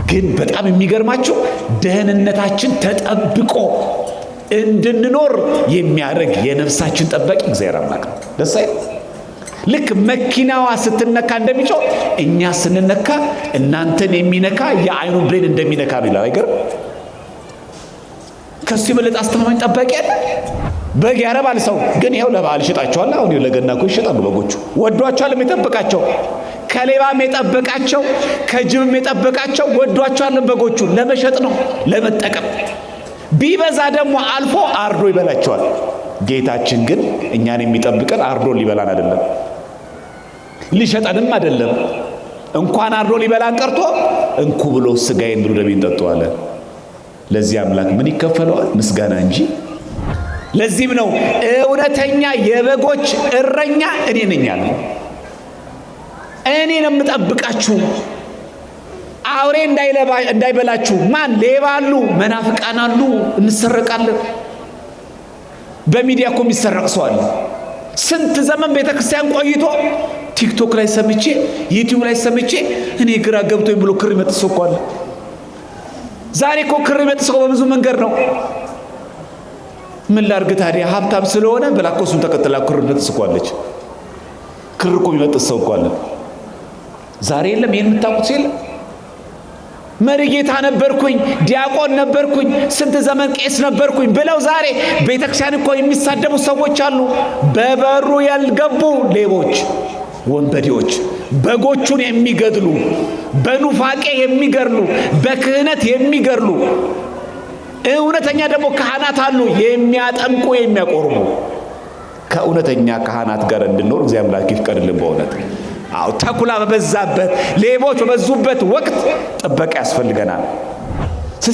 ግን በጣም የሚገርማችሁ ደህንነታችን ተጠብቆ እንድንኖር የሚያደርግ የነፍሳችን ጠባቂ እግዚአብሔር አምላክ ነው። ደስ አይል? ልክ መኪናዋ ስትነካ እንደሚጮህ እኛ ስንነካ እናንተን የሚነካ የአይኑን ብሌን እንደሚነካ ነው ይላል። አይገርም? ከሱ የበለጠ አስተማማኝ ጠባቂ አለ? በግ ያረባል ሰው፣ ግን ይኸው ለበዓል ይሸጣቸዋል። አሁን ለገና እኮ ይሸጣሉ በጎቹ። ወዷቸዋል የሚጠብቃቸው፣ ከሌባም የጠበቃቸው ከጅብም የጠበቃቸው ወዷቸዋል። በጎቹ ለመሸጥ ነው፣ ለመጠቀም። ቢበዛ ደግሞ አልፎ አርዶ ይበላቸዋል። ጌታችን ግን እኛን የሚጠብቀን አርዶ ሊበላን አይደለም፣ ሊሸጠንም አይደለም። እንኳን አርዶ ሊበላን ቀርቶ እንኩ ብሎ ስጋዬን ብሉ ደሜን ጠጡ አለ። ለዚህ አምላክ ምን ይከፈለዋል? ምስጋና እንጂ። ለዚህም ነው እውነተኛ የበጎች እረኛ እኔ ነኝ አለ። እኔ ነው የምጠብቃችሁ፣ አውሬ እንዳይበላችሁ። ማን? ሌባ አሉ፣ መናፍቃን አሉ፣ እንሰረቃለን። በሚዲያ እኮ የሚሰረቅ ሰው አለ። ስንት ዘመን ቤተክርስቲያን ቆይቶ ቲክቶክ ላይ ሰምቼ ዩቲዩብ ላይ ሰምቼ እኔ ግራ ገብቶኝ ብሎ ክር ይመጥስ እኮ አለ። ዛሬ እኮ ክር ይመጥስ በብዙ መንገድ ነው። ምን ላድርግ ታዲያ? ሀብታም ስለሆነ ብላ እኮ እሱን ተከትላ ክር ይመጥስ እኮ አለች። ክር እኮ የሚመጥስ ሰው እኮ አለ ዛሬ። የለም ይሄን የምታውቁት የለም? መሪጌታ ነበርኩኝ፣ ዲያቆን ነበርኩኝ፣ ስንት ዘመን ቄስ ነበርኩኝ ብለው ዛሬ ቤተክርስቲያን እኮ የሚሳደቡ ሰዎች አሉ። በበሩ ያልገቡ ሌቦች፣ ወንበዴዎች፣ በጎቹን የሚገድሉ፣ በኑፋቄ የሚገድሉ፣ በክህነት የሚገድሉ። እውነተኛ ደግሞ ካህናት አሉ፣ የሚያጠምቁ፣ የሚያቆርቡ። ከእውነተኛ ካህናት ጋር እንድንኖር እግዚአብሔር አምላክ ይፍቀድልን በእውነት። አው ተኩላ በበዛበት ሌቦች በበዙበት ወቅት ጥበቃ ያስፈልገናል።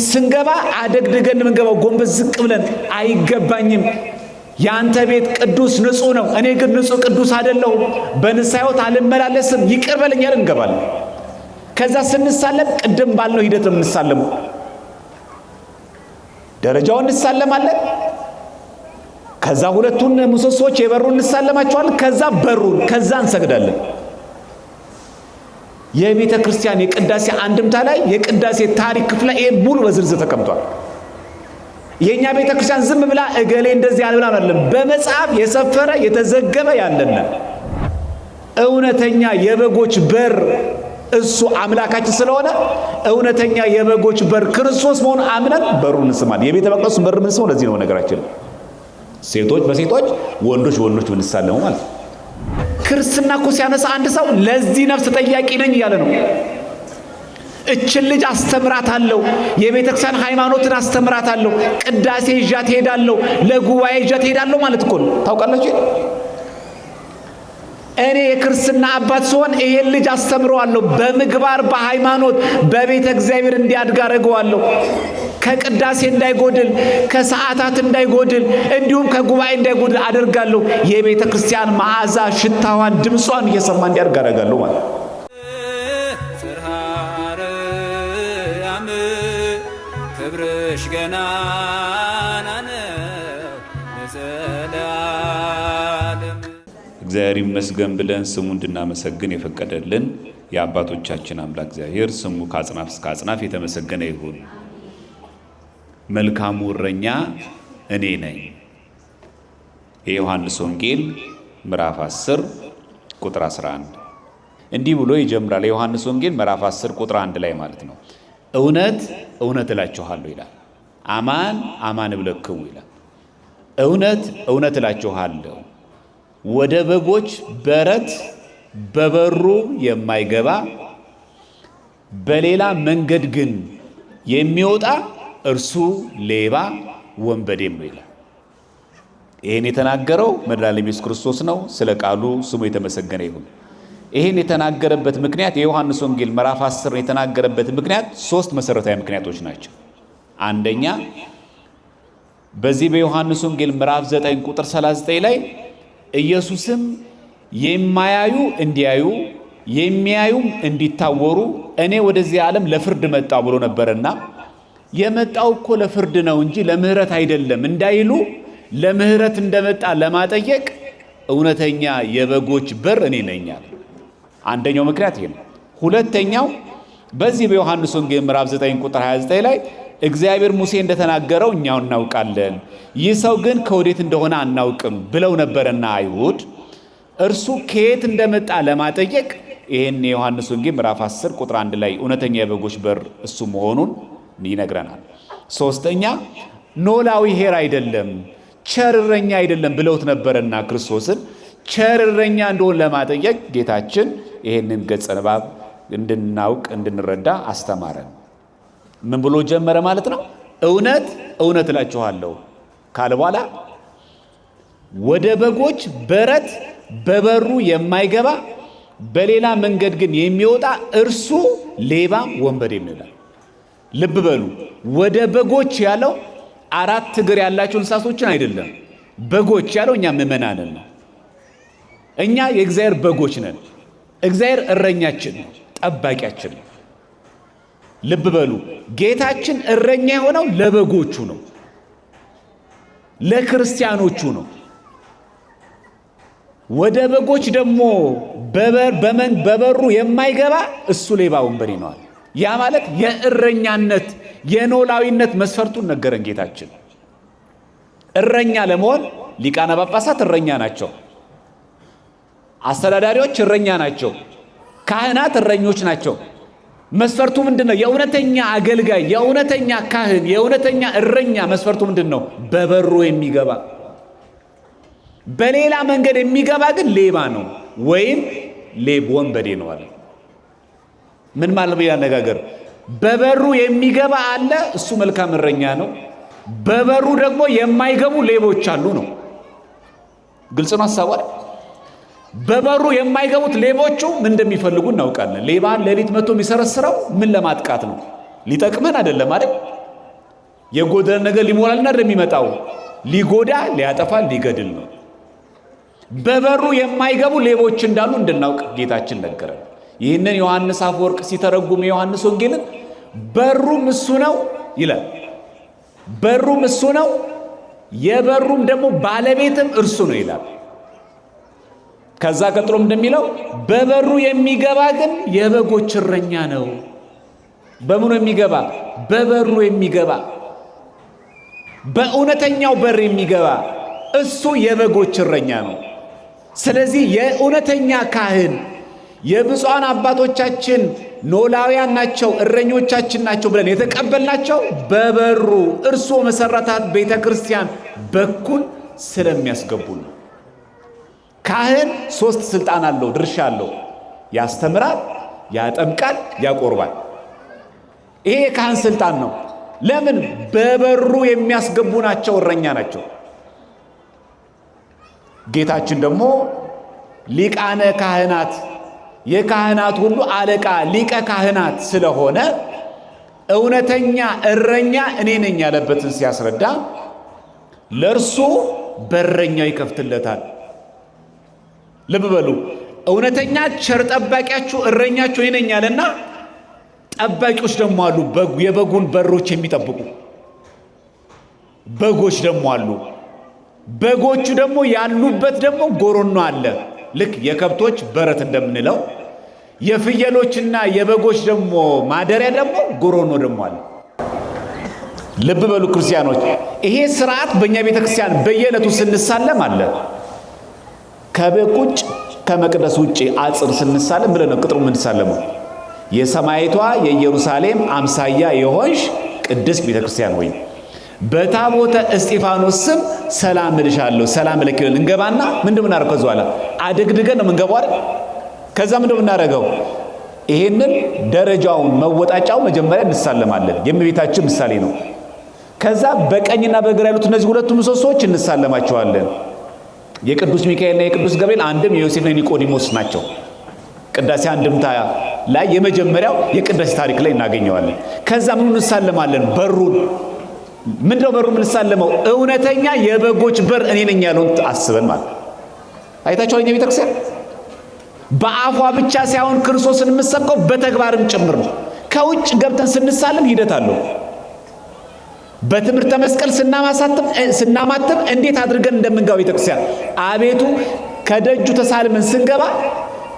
ስንገባ አደግድገን የምንገባው ጎንበስ ዝቅ ብለን አይገባኝም፣ ያንተ ቤት ቅዱስ ንጹህ ነው፣ እኔ ግን ንጹህ ቅዱስ አይደለሁም፣ በንስሐ ሕይወት አልመላለስም፣ ይቅር በለኝ ያለን እንገባለን። ከዛ ስንሳለም ቅድም ባልነው ሂደት ነው የምንሳለመው። ደረጃውን እንሳለማለን። ከዛ ሁለቱን ምሰሶች የበሩን እንሳለማቸዋለን። ከዛ በሩን፣ ከዛ እንሰግዳለን። የቤተ ክርስቲያን የቅዳሴ አንድምታ ላይ የቅዳሴ ታሪክ ክፍል ላይ ይሄ ሙሉ በዝርዝር ተቀምጧል። የኛ ቤተ ክርስቲያን ዝም ብላ እገሌ እንደዚህ ያለ አይደለም፣ በመጽሐፍ የሰፈረ የተዘገበ ያለና እውነተኛ የበጎች በር እሱ አምላካችን ስለሆነ እውነተኛ የበጎች በር ክርስቶስ መሆኑን አምነን በሩን እንስማለን። የቤተ መቅደሱን በር ምን ሰው ለዚህ ነው ነገራችን። ሴቶች በሴቶች ወንዶች በወንዶች ብንሳለሙ ማለት ነው። ክርስትና እኮ ሲያነሳ አንድ ሰው ለዚህ ነፍስ ተጠያቂ ነኝ እያለ ነው። እችን ልጅ አስተምራታለሁ፣ የቤተክርስቲያን ሃይማኖትን አስተምራታለሁ፣ ቅዳሴ ይዣት ሄዳለሁ፣ ለጉባኤ ይዣት ሄዳለሁ ማለት እኮ ነው። ታውቃላችሁ? እኔ የክርስትና አባት ስሆን ይሄን ልጅ አስተምረዋለሁ፣ በምግባር በሃይማኖት በቤተ እግዚአብሔር እንዲያድግ አደርገዋለሁ፣ ከቅዳሴ እንዳይጎድል፣ ከሰዓታት እንዳይጎድል፣ እንዲሁም ከጉባኤ እንዳይጎድል አደርጋለሁ። የቤተ ክርስቲያን መዓዛ ሽታዋን ድምጿን እየሰማ እንዲያድግ አደርጋለሁ ማለት ነው። ክብርሽ ገናና ነው ለዘላለም። እግዚአብሔር ይመስገን ብለን ስሙ እንድናመሰግን የፈቀደልን የአባቶቻችን አምላክ እግዚአብሔር ስሙ ከአጽናፍ እስከ አጽናፍ የተመሰገነ ይሁን። መልካሙ እረኛ እኔ ነኝ። የዮሐንስ ወንጌል ምዕራፍ 10 ቁጥር 11 እንዲህ ብሎ ይጀምራል። የዮሐንስ ወንጌል ምዕራፍ 10 ቁጥር 1 ላይ ማለት ነው። እውነት እውነት እላችኋለሁ ይላል። አማን አማን እብለክሙ ይላል። እውነት እውነት እላችኋለሁ ወደ በጎች በረት በበሩ የማይገባ በሌላ መንገድ ግን የሚወጣ እርሱ ሌባ ወንበዴም ነው ይላል። ይህን የተናገረው መድኃኒታችን ኢየሱስ ክርስቶስ ነው። ስለ ቃሉ ስሙ የተመሰገነ ይሁን። ይህን የተናገረበት ምክንያት የዮሐንስ ወንጌል ምዕራፍ 10 የተናገረበት ምክንያት 3 መሰረታዊ ምክንያቶች ናቸው። አንደኛ በዚህ በዮሐንስ ወንጌል ምዕራፍ 9 ቁጥር 39 ላይ ኢየሱስም የማያዩ እንዲያዩ የሚያዩም እንዲታወሩ እኔ ወደዚህ ዓለም ለፍርድ መጣሁ ብሎ ነበርና የመጣው እኮ ለፍርድ ነው እንጂ ለምህረት አይደለም እንዳይሉ ለምህረት እንደመጣ ለማጠየቅ እውነተኛ የበጎች በር እኔ ነኝ አለ። አንደኛው ምክንያት ይሄ ነው። ሁለተኛው በዚህ በዮሐንስ ወንጌል ምዕራፍ 9 ቁጥር 29 ላይ እግዚአብሔር ሙሴ እንደተናገረው እኛው እናውቃለን፣ ይህ ሰው ግን ከወዴት እንደሆነ አናውቅም ብለው ነበርና አይሁድ እርሱ ከየት እንደመጣ ለማጠየቅ ይህን የዮሐንስ ወንጌል ምዕራፍ 10 ቁጥር 1 ላይ እውነተኛ የበጎች በር እሱ መሆኑን ይነግረናል። ሶስተኛ ኖላዊ ኄር አይደለም፣ ቸር እረኛ አይደለም ብለውት ነበርና ክርስቶስን ቸር እረኛ እንደሆነ ለማጠየቅ ጌታችን ይህንን ገጸ ንባብ እንድናውቅ እንድንረዳ አስተማረን። ምን ብሎ ጀመረ ማለት ነው? እውነት እውነት እላችኋለሁ ካለ በኋላ ወደ በጎች በረት በበሩ የማይገባ በሌላ መንገድ ግን የሚወጣ እርሱ ሌባ ወንበዴም ይላል። ልብ በሉ፣ ወደ በጎች ያለው አራት እግር ያላቸው እንስሳቶችን አይደለም። በጎች ያለው እኛ ምእመናንን ነው። እኛ የእግዚአብሔር በጎች ነን። እግዚአብሔር እረኛችን ነው፣ ጠባቂያችን ነው። ልብ በሉ፣ ጌታችን እረኛ የሆነው ለበጎቹ ነው፣ ለክርስቲያኖቹ ነው። ወደ በጎች ደግሞ በበሩ የማይገባ እሱ ሌባ ወንበዴ ነዋል። ያ ማለት የእረኛነት የኖላዊነት መስፈርቱን ነገረን ጌታችን። እረኛ ለመሆን ሊቃነ ጳጳሳት እረኛ ናቸው፣ አስተዳዳሪዎች እረኛ ናቸው፣ ካህናት እረኞች ናቸው። መስፈርቱ ምንድነው? የእውነተኛ አገልጋይ፣ የእውነተኛ ካህን፣ የእውነተኛ እረኛ መስፈርቱ ምንድነው? በበሩ የሚገባ። በሌላ መንገድ የሚገባ ግን ሌባ ነው ወይም ወንበዴ ነው አለ። ምን ማለት ነው? ያነጋገር በበሩ የሚገባ አለ፣ እሱ መልካም እረኛ ነው። በበሩ ደግሞ የማይገቡ ሌቦች አሉ ነው። ግልጽ ነው ሐሳቡ። በበሩ የማይገቡት ሌቦቹ ምን እንደሚፈልጉ እናውቃለን። ሌባን ሌሊት መጥቶ የሚሰረስረው ምን ለማጥቃት ነው? ሊጠቅመን አይደለም አይደል? የጎደለ ነገር ሊሞላልና እንደሚመጣው ሊጎዳ፣ ሊያጠፋ፣ ሊገድል ነው። በበሩ የማይገቡ ሌቦች እንዳሉ እንድናውቅ ጌታችን ነገረን። ይህንን ዮሐንስ አፈወርቅ ሲተረጉም የዮሐንስ ወንጌልን በሩም እሱ ነው ይላል። በሩም እሱ ነው፣ የበሩም ደግሞ ባለቤትም እርሱ ነው ይላል። ከዛ ቀጥሎም እንደሚለው በበሩ የሚገባ ግን የበጎች እረኛ ነው። በምኑ የሚገባ? በበሩ የሚገባ፣ በእውነተኛው በር የሚገባ እሱ የበጎች እረኛ ነው። ስለዚህ የእውነተኛ ካህን የብፁዓን አባቶቻችን ኖላውያን ናቸው፣ እረኞቻችን ናቸው ብለን የተቀበልናቸው በበሩ እርሱ መሰረታት ቤተ ክርስቲያን በኩል ስለሚያስገቡ ነው። ካህን 3 ስልጣን አለው፣ ድርሻ አለው። ያስተምራል፣ ያጠምቃል፣ ያቆርባል። ይሄ የካህን ስልጣን ነው። ለምን? በበሩ የሚያስገቡ ናቸው፣ እረኛ ናቸው። ጌታችን ደግሞ ሊቃነ ካህናት የካህናት ሁሉ አለቃ ሊቀ ካህናት ስለሆነ እውነተኛ እረኛ እኔ ነኝ ያለበትን ሲያስረዳ ለእርሱ በረኛው ይከፍትለታል። ልብ በሉ፣ እውነተኛ ቸር ጠባቂያችሁ እረኛችሁ እኔ ነኝ ያለና ጠባቂዎች ደግሞ አሉ፣ የበጉን በሮች የሚጠብቁ በጎች ደግሞ አሉ። በጎቹ ደግሞ ያሉበት ደግሞ ጎሮኖ አለ። ልክ የከብቶች በረት እንደምንለው የፍየሎችና የበጎች ደግሞ ማደሪያ ደግሞ ጎሮኖ ደግሞ አለ። ልብ በሉ ክርስቲያኖች፣ ይሄ ስርዓት በእኛ ቤተ ክርስቲያን በየዕለቱ ስንሳለም አለ። ከቤት ቁጭ ከመቅደስ ውጭ አጽር ስንሳለም ብለን ነው ቅጥሩ የምንሳለመው። የሰማይቷ የኢየሩሳሌም አምሳያ የሆንሽ ቅድስት ቤተ ክርስቲያን ሆይ በታቦተ እስጢፋኖስ ስም ሰላም እልሻለሁ፣ ሰላም ለኪ ብለን እንገባና ምንድን የምናደርገው? ከዛ በኋላ አደግድገን ነው የምንገባው አይደል? ከዛ ምንድን የምናደርገው? ይሄንን ደረጃውን መወጣጫው መጀመሪያ እንሳለማለን። የእመቤታችን ምሳሌ ነው። ከዛ በቀኝና በግራ ያሉት እነዚህ ሁለቱ ምሰሶች እንሳለማቸዋለን። የቅዱስ ሚካኤልና የቅዱስ ገብርኤል አንድም የዮሴፍና ኒቆዲሞስ ናቸው። ቅዳሴ አንድምታ ላይ የመጀመሪያው የቅዳሴ ታሪክ ላይ እናገኘዋለን። ከዛ ምን እንሳለማለን? በሩን። ምንድነው በሩ የምንሳለመው? እውነተኛ የበጎች በር እኔ ነኝ ያለውን አስበን ማለት አይታችኋል። እኛ ቤተክርስቲያን በአፏ ብቻ ሳይሆን ክርስቶስን የምትሰብከው በተግባርም ጭምር ነው። ከውጭ ገብተን ስንሳለም ሂደት አለው። በትምህርተ መስቀል ስናማትም እንዴት አድርገን እንደምንገባ ቤተክርስቲያን አቤቱ ከደጁ ተሳልመን ስንገባ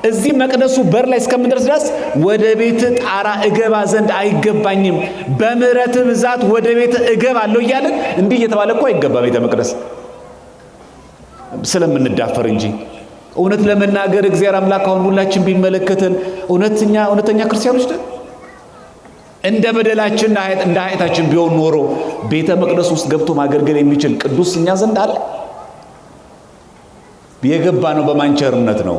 እዚህ መቅደሱ በር ላይ እስከምንደርስ ድረስ ወደ ቤት ጣራ እገባ ዘንድ አይገባኝም፣ በምህረት ብዛት ወደ ቤት እገባለሁ እያለን እንዲህ እየተባለ እኮ አይገባ ቤተ መቅደስ ስለምንዳፈር እንጂ። እውነት ለመናገር እግዚአብሔር አምላክ አሁን ሁላችን ቢመለከተን እውነተኛ ክርስቲያኖች ነን? እንደ በደላችን እንደ ኃጢአታችን ቢሆን ኖሮ ቤተ መቅደስ ውስጥ ገብቶ ማገልገል የሚችል ቅዱስ እኛ ዘንድ አለ? የገባ ነው በማን ቸርነት ነው?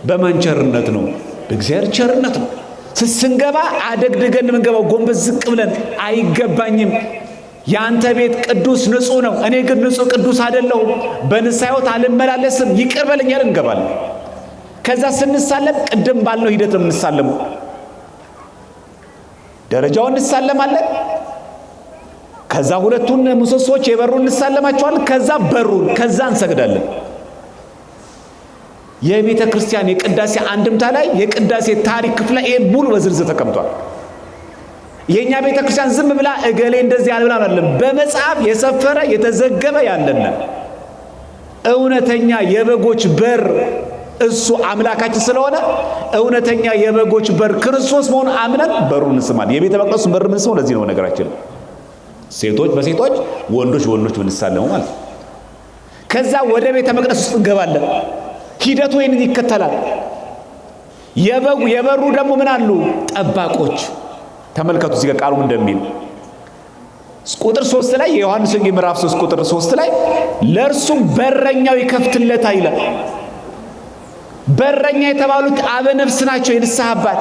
በማን ቸርነት ነው? በእግዚአብሔር ቸርነት ነው። ስንገባ አደግድገን የምንገባው ጎንበስ ዝቅ ብለን አይገባኝም፣ ያንተ ቤት ቅዱስ ንጹህ ነው፣ እኔ ግን ንጹህ ቅዱስ አይደለሁም፣ በንስሐ ሕይወት አልመላለስም፣ ይቅር በለኝ ያልን እንገባለን። ከዛ ስንሳለም ቅድም ባልነው ሂደት ነው የምንሳለመው። ደረጃውን እንሳለማለን። ከዛ ሁለቱን ምሰሶች የበሩን እንሳለማቸዋለን። ከዛ በሩን፣ ከዛ እንሰግዳለን። የቤተ ክርስቲያን የቅዳሴ አንድምታ ላይ የቅዳሴ ታሪክ ክፍል ላይ ሙሉ በዝርዝር ተቀምጧል። የኛ ቤተ ክርስቲያን ዝም ብላ እገሌ እንደዚህ ያለ ብላ አይደለም፣ በመጽሐፍ የሰፈረ የተዘገበ ያለን እውነተኛ የበጎች በር እሱ አምላካችን ስለሆነ እውነተኛ የበጎች በር ክርስቶስ መሆኑን አምነን በሩን እንስማለን። የቤተ መቅደሱን በር ምን ስመው ለዚህ ነው ነገራችን። ሴቶች በሴቶች ወንዶች በወንዶች ምንሳለመው ማለት። ከዛ ወደ ቤተ መቅደስ ውስጥ እንገባለን። ሂደቱ ይህንን ይከተላል። የበሩ ደግሞ ምን አሉ? ጠባቆች። ተመልከቱ እዚህ ጋር ቃሉ እንደሚል ቁጥር 3 ላይ የዮሐንስ ወንጌል ምዕራፍ 3 ቁጥር 3 ላይ ለእርሱም በረኛው ይከፍትለታል ይላል። በረኛ የተባሉት አበነፍስ ናቸው፣ የንስሐ አባት።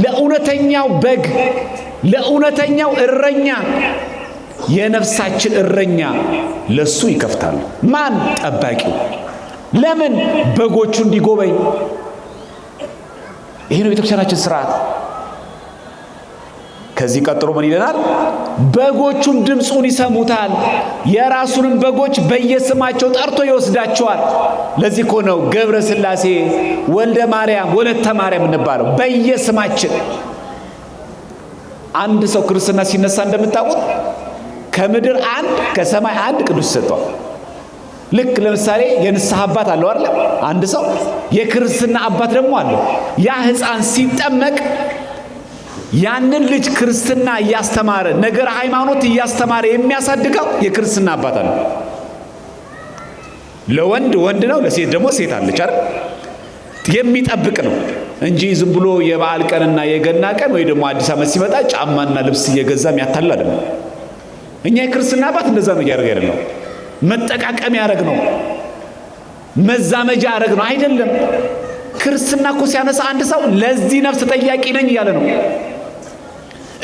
ለእውነተኛው በግ ለእውነተኛው እረኛ የነፍሳችን እረኛ ለሱ ይከፍታሉ። ማን? ጠባቂው። ለምን? በጎቹ እንዲጎበኝ። ይሄ ነው ቤተክርስቲያናችን ስርዓት። ከዚህ ቀጥሎ ምን ይለናል? በጎቹም ድምፁን ይሰሙታል፣ የራሱንም በጎች በየስማቸው ጠርቶ ይወስዳቸዋል። ለዚህ እኮ ነው ገብረ ሥላሴ፣ ወልደ ማርያም፣ ወለተ ማርያም እንባለው በየስማችን። አንድ ሰው ክርስትና ሲነሳ እንደምታውቁት ከምድር አንድ ከሰማይ አንድ ቅዱስ ይሰጠዋል። ልክ ለምሳሌ የንስሐ አባት አለው አይደል? አንድ ሰው የክርስትና አባት ደግሞ አለው። ያ ሕፃን ሲጠመቅ ያንን ልጅ ክርስትና እያስተማረ ነገር ሃይማኖት እያስተማረ የሚያሳድገው የክርስትና አባት አለው። ለወንድ ወንድ ነው፣ ለሴት ደግሞ ሴት አለች አይደል? የሚጠብቅ ነው እንጂ ዝም ብሎ የበዓል ቀንና የገና ቀን ወይ ደግሞ አዲስ ዓመት ሲመጣ ጫማና ልብስ እየገዛ የሚያታልል አይደለም። እኛ የክርስትና አባት እንደዛ ነው እያደረገ አይደለም። መጠቃቀም ያደረግ ነው፣ መዛመጃ ያደረግ ነው አይደለም። ክርስትና እኮ ሲያነሳ አንድ ሰው ለዚህ ነፍስ ተጠያቂ ነኝ እያለ ነው።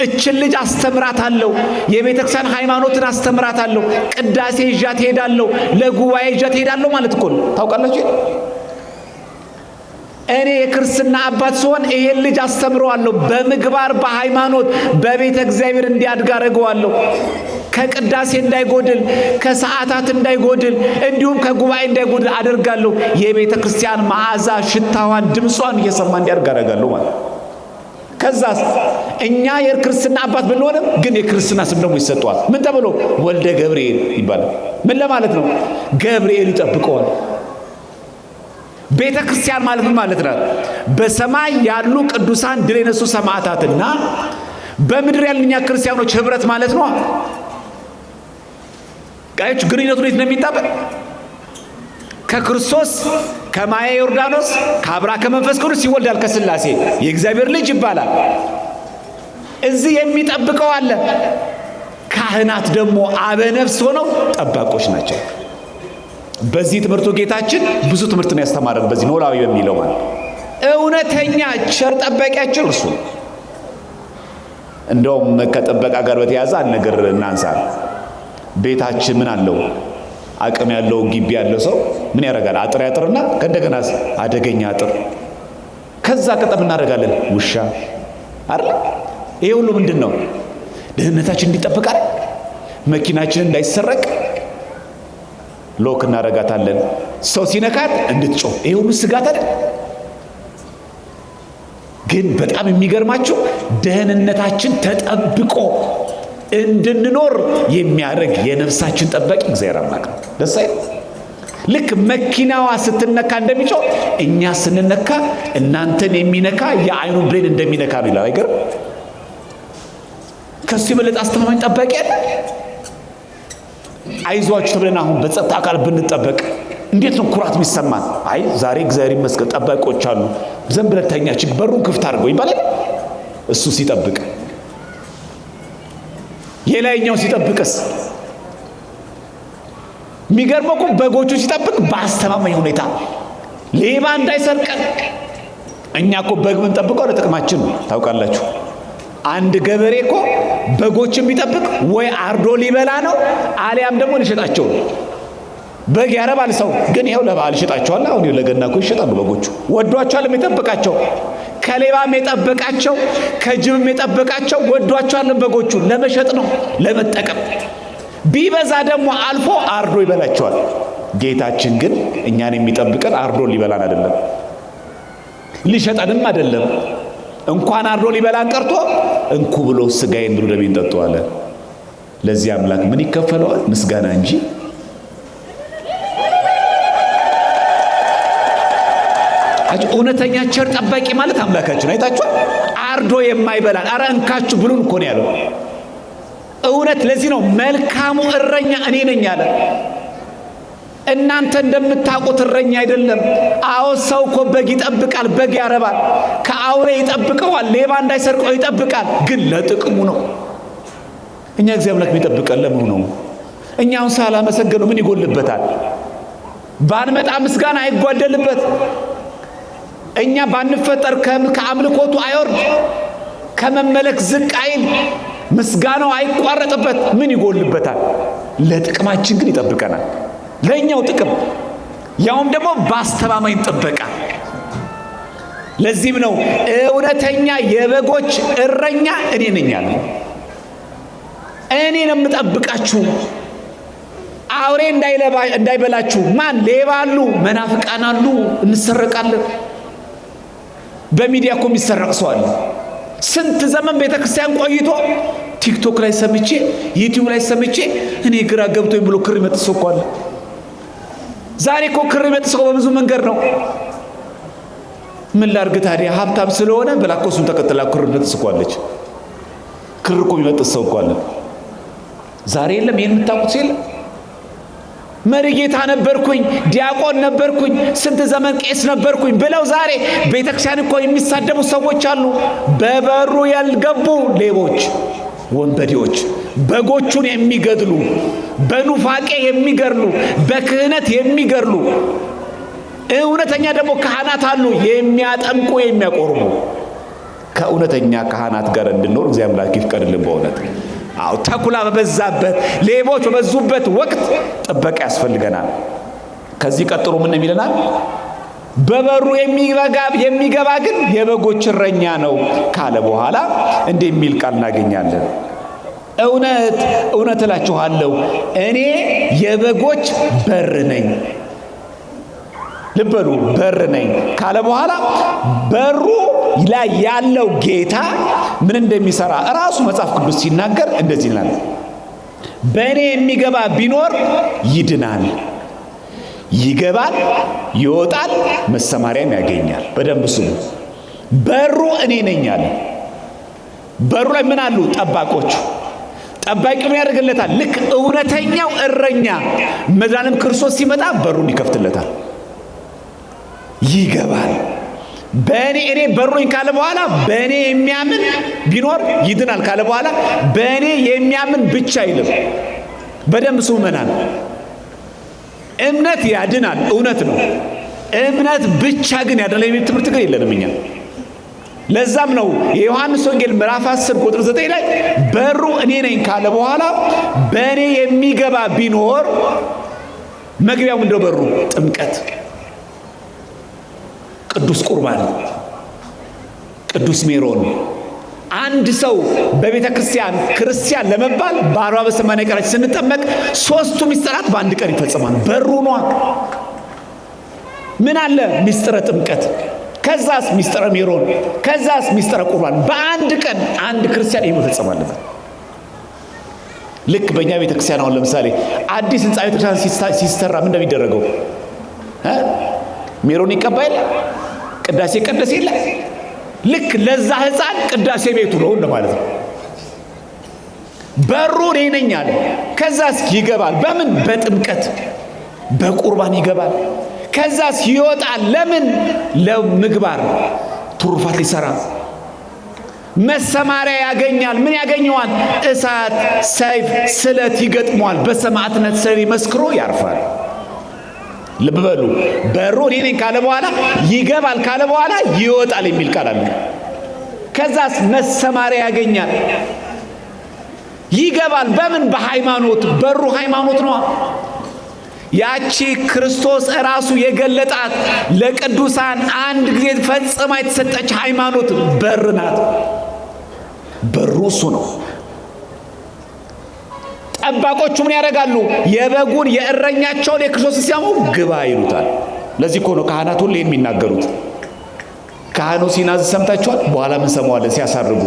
እችን ልጅ አስተምራታለሁ፣ የቤተ ክርስቲያን ሃይማኖትን አስተምራታለሁ፣ ቅዳሴ ይዣት ሄዳለሁ፣ ለጉባኤ ይዣት ሄዳለሁ ማለት እኮ ነው። ታውቃላችሁ? እኔ የክርስትና አባት ስሆን ይሄን ልጅ አስተምረዋለሁ፣ በምግባር በሃይማኖት በቤተ እግዚአብሔር እንዲያድግ አደርገዋለሁ። ከቅዳሴ እንዳይጎድል፣ ከሰዓታት እንዳይጎድል፣ እንዲሁም ከጉባኤ እንዳይጎድል አደርጋለሁ። የቤተ ክርስቲያን መዓዛ ሽታዋን ድምጿን እየሰማ እንዲያድግ አደርጋለሁ ማለት። ከዛስ እኛ የክርስትና አባት ብንሆንም ግን የክርስትና ስም ደግሞ ይሰጠዋል። ምን ተብሎ? ወልደ ገብርኤል ይባላል። ምን ለማለት ነው? ገብርኤል ይጠብቀዋል። ቤተ ክርስቲያን ማለት ምን ማለት ነው? በሰማይ ያሉ ቅዱሳን ድል የነሱ ሰማዕታትና በምድር ያሉኛ ክርስቲያኖች ህብረት ማለት ነው። ጋዮች ግንኙነቱ እንዴት ነው የሚጣበቅ? ከክርስቶስ ከማየ ዮርዳኖስ ከአብራ ከመንፈስ ቅዱስ ይወልዳል ከሥላሴ የእግዚአብሔር ልጅ ይባላል። እዚህ የሚጠብቀው አለ። ካህናት ደግሞ አበነፍስ ሆነው ጠባቆች ናቸው። በዚህ ትምህርቱ ጌታችን ብዙ ትምህርት ነው ያስተማረን። በዚህ ኖላዊ በሚለው ማለት እውነተኛ ቸር ጠባቂያችን እርሱ። እንደውም ከጥበቃ ጋር በተያያዘ አንድ ነገር እናንሳ። ቤታችን ምን አለው? አቅም ያለው ግቢ ያለው ሰው ምን ያደርጋል? አጥር ያጥርና ከእንደገና አደገኛ አጥር፣ ከዛ ቀጠም እናደርጋለን ውሻ አይደል? ይሄ ሁሉ ምንድን ነው? ደህንነታችን እንዲጠበቅ አይደል? መኪናችን እንዳይሰረቅ ሎክ እናደርጋታለን። ሰው ሲነካት እንድትጮህ፣ ይሄ ሁሉ ስጋት አይደል? ግን በጣም የሚገርማችሁ ደህንነታችን ተጠብቆ እንድንኖር የሚያደርግ የነፍሳችን ጠባቂ እግዚአብሔር አምላክ ነው። ደስ አይል? ልክ መኪናዋ ስትነካ እንደሚጮህ እኛ ስንነካ እናንተን የሚነካ የዓይኑ ብሌን እንደሚነካ ነው ይላል። አይገርም? ከሱ የበለጠ አስተማማኝ ጠባቂ ያለ? አይዟችሁ ተብለን አሁን በጸጥታ አካል ብንጠበቅ እንዴት ነው ኩራት የሚሰማን? አይ ዛሬ እግዚአብሔር ይመስገን ጠባቂዎች አሉ፣ ዘን ብለን ተኛ፣ በሩን ክፍት አድርገው ይባላል። እሱ ሲጠብቅ የላይኛው ሲጠብቅስ የሚገርመው በጎቹ ሲጠብቅ በአስተማማኝ ሁኔታ ሌባ እንዳይሰርቀን። እኛ እኮ በግ ምን ጠብቀው ለጥቅማችን ነው ታውቃላችሁ። አንድ ገበሬ እኮ በጎችን ቢጠብቅ ወይ አርዶ ሊበላ ነው አሊያም ደግሞ ሊሸጣቸው ነው። በግ ያረባል ሰው ግን ይኸው ለበዓል ይሸጣቸዋል። አሁን ለገና እኮ ይሸጣሉ በጎቹ። ወዷቸዋል የሚጠብቃቸው፣ ከሌባም የጠበቃቸው ከጅብም የጠበቃቸው ወዷቸዋል። በጎቹ ለመሸጥ ነው ለመጠቀም። ቢበዛ ደግሞ አልፎ አርዶ ይበላቸዋል። ጌታችን ግን እኛን የሚጠብቀን አርዶ ሊበላን አይደለም፣ ሊሸጠንም አይደለም። እንኳን አርዶ ሊበላን ቀርቶ እንኩ ብሎ ስጋዬን ብሉ ደሜን ጠጡ አለ። ለዚህ አምላክ ምን ይከፈለዋል? ምስጋና እንጂ። እውነተኛ ቸር ጠባቂ ማለት አምላካችን አይታችኋል። አርዶ የማይበላን አረ እንካችሁ ብሉን እኮ ነው ያለው። እውነት ለዚህ ነው መልካሙ እረኛ እኔ ነኝ አለ። እናንተ እንደምታውቁት እረኛ አይደለም። አዎ ሰው እኮ በግ ይጠብቃል፣ በግ ያረባል፣ ከአውሬ ይጠብቀዋል፣ ሌባ እንዳይሰርቀው ይጠብቃል። ግን ለጥቅሙ ነው። እኛ እግዚአብሔር አምላክ የሚጠብቀን ለምኑ ነው? እኛውን ሳላመሰገነው ምን ይጎልበታል? ባንመጣ ምስጋና አይጓደልበት። እኛ ባንፈጠር ከአምልኮቱ አይወርድ፣ ከመመለክ ዝቅ አይል፣ ምስጋናው አይቋረጥበት። ምን ይጎልበታል? ለጥቅማችን ግን ይጠብቀናል። ለኛው ጥቅም ያውም ደግሞ በአስተማማኝ ጥበቃ። ለዚህም ነው እውነተኛ የበጎች እረኛ እኔ ነኝ አለ። እኔ ነው የምጠብቃችሁ፣ አውሬ እንዳይበላችሁ። ማን? ሌባ አሉ፣ መናፍቃን አሉ፣ እንሰረቃለን። በሚዲያ እኮ የሚሰረቅ ሰው አለ። ስንት ዘመን ቤተክርስቲያን ቆይቶ ቲክቶክ ላይ ሰምቼ ዩቲዩብ ላይ ሰምቼ እኔ ግራ ገብቶኝ ብሎ ክር ይመጥሰው እኮ አለ። ዛሬ እኮ ክር ይመጥሰው በብዙ መንገድ ነው። ምን ላድርግ ታዲያ? ሀብታም ስለሆነ ብላ እኮ እሱን ተከትላ ክር ይመጥስኳለች። ክር እኮ ይመጥሰው እኮ አለ። ዛሬ የለም ይሄን የምታውቁት የለም። መሪጌታ ነበርኩኝ፣ ዲያቆን ነበርኩኝ፣ ስንት ዘመን ቄስ ነበርኩኝ ብለው ዛሬ ቤተክርስቲያን እኮ የሚሳደቡ ሰዎች አሉ። በበሩ ያልገቡ ሌቦች፣ ወንበዴዎች፣ በጎቹን የሚገድሉ፣ በኑፋቄ የሚገድሉ፣ በክህነት የሚገድሉ። እውነተኛ ደግሞ ካህናት አሉ፣ የሚያጠምቁ የሚያቆርቡ። ከእውነተኛ ካህናት ጋር እንድንኖር እግዚአብሔር አምላክ ይፍቀድልን በእውነት። አው ተኩላ በበዛበት ሌቦች በበዙበት ወቅት ጥበቃ ያስፈልገናል። ከዚህ ቀጥሎ ምን የሚለናል? በበሩ የሚገባ ግን የበጎች እረኛ ነው ካለ በኋላ እንደሚል ቃል እናገኛለን። እውነት እውነት እላችኋለሁ እኔ የበጎች በር ነኝ። ልበሉ፣ በር ነኝ ካለ በኋላ በሩ ላይ ያለው ጌታ ምን እንደሚሰራ ራሱ መጽሐፍ ቅዱስ ሲናገር እንደዚህ ይላል። በእኔ የሚገባ ቢኖር ይድናል፣ ይገባል፣ ይወጣል፣ መሰማሪያም ያገኛል። በደንብ ስሙ። በሩ እኔ ነኝ አለ። በሩ ላይ ምን አሉ? ጠባቆቹ። ጠባቂው ምን ያደርግለታል? ልክ እውነተኛው እረኛ መድኃኒዓለም ክርስቶስ ሲመጣ በሩን ይከፍትለታል። ይገባል። እኔ በሩኝ ካለ በኋላ በእኔ የሚያምን ቢኖር ይድናል ካለ በኋላ በእኔ የሚያምን ብቻ አይልም። በደንብ ስሙመናል። እምነት ያድናል፣ እውነት ነው። እምነት ብቻ ግን ያድናል የሚል ትምህርት ግን የለንም እኛ። ለዛም ነው የዮሐንስ ወንጌል ምዕራፍ 10 ቁጥር 9 ላይ በሩ እኔ ነኝ ካለ በኋላ በእኔ የሚገባ ቢኖር፣ መግቢያው ምንድነው? በሩ ጥምቀት፣ ቅዱስ ቁርባን፣ ቅዱስ ሜሮን። አንድ ሰው በቤተ ክርስቲያን ለመባል በ40 በ80 ቀናችን ስንጠመቅ ሶስቱ ሚስጥራት በአንድ ቀን ይፈጸማል። በሩ ነው። ምን አለ? ሚስጥረ ጥምቀት፣ ከዛስ ሚስጥረ ሜሮን፣ ከዛስ ሚስጥረ ቁርባን። በአንድ ቀን አንድ ክርስቲያን ይሄ መፈጸም አለበት። ልክ በእኛ ቤተ ክርስቲያን አሁን ለምሳሌ አዲስ ህንጻ ቤተ ክርስቲያን ሲሰራ ምን እንደሚደረገው ሜሮን ይቀባል ቅዳሴ ቀደስ የለ ልክ ለዛ ሕፃን ቅዳሴ ቤቱ ነው እንደማለት ነው። በሩ እኔ ነኝ አለ። ከዛስ ይገባል። በምን? በጥምቀት በቁርባን ይገባል። ከዛስ ይወጣል። ለምን? ለምግባር ትሩፋት ሊሰራ መሰማሪያ ያገኛል። ምን ያገኘዋል? እሳት፣ ሰይፍ፣ ስለት ይገጥመዋል። በሰማዕትነት ሰሪ መስክሮ ያርፋል። ልብ በሉ። በሩ እኔ ነኝ ካለ በኋላ ይገባል ካለ በኋላ ይወጣል የሚል ቃል አለ። ከዛስ መሰማሪያ ያገኛል። ይገባል። በምን? በሃይማኖት። በሩ ሃይማኖት ነው። ያቺ ክርስቶስ ራሱ የገለጣት ለቅዱሳን አንድ ጊዜ ፈጽማ የተሰጠች ሃይማኖት በር ናት። በሩ እሱ ነው። ጠባቆቹ ምን ያደርጋሉ? የበጉን የእረኛቸውን የክርስቶስ ሲያሙ ግባ ይሉታል። ለዚህ እኮ ነው ካህናት ሁሌ የሚናገሩት። ካህኑ ሲናዝ ሰምታችኋል? በኋላ ምን ሰማዋለን? ሲያሳርጉ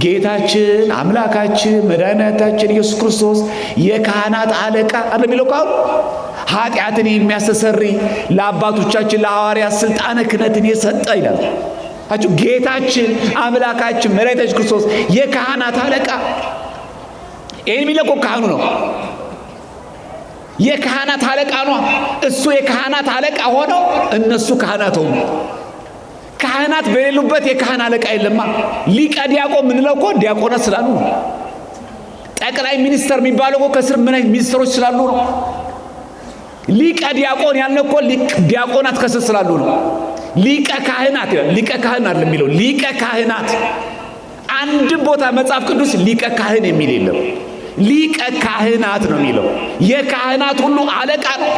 ጌታችን አምላካችን መድኃኒታችን ኢየሱስ ክርስቶስ የካህናት አለቃ እንደሚለው ካህኑ ኃጢአትን የሚያስተሰሪ ለአባቶቻችን ለሐዋርያት ስልጣነ ክህነትን የሰጠ ይላል። አችሁ ጌታችን አምላካችን መድኃኒታችን ክርስቶስ የካህናት አለቃ። ይሄን የሚለው ካህኑ ነው። የካህናት አለቃ ነው። እሱ የካህናት አለቃ ሆነው እነሱ ካህናት ሆኑ። ካህናት በሌሉበት የካህን አለቃ የለማ። ሊቀ ዲያቆን ምንለው እኮ ዲያቆናት ስላሉ ነው። ጠቅላይ ሚኒስተር የሚባለው እኮ ከስር ምን አይነት ሚኒስተሮች ስላሉ ነው። ሊቀ ዲያቆን ያልነው እኮ ዲያቆናት ከስር ስላሉ ነው። ሊቀ ካህናት ይላል። ሊቀ ካህናት ለሚለው ሊቀ ካህናት አንድም ቦታ መጽሐፍ ቅዱስ ሊቀ ካህን የሚል የለም። ሊቀ ካህናት ነው የሚለው። የካህናት ሁሉ አለቃ ነው።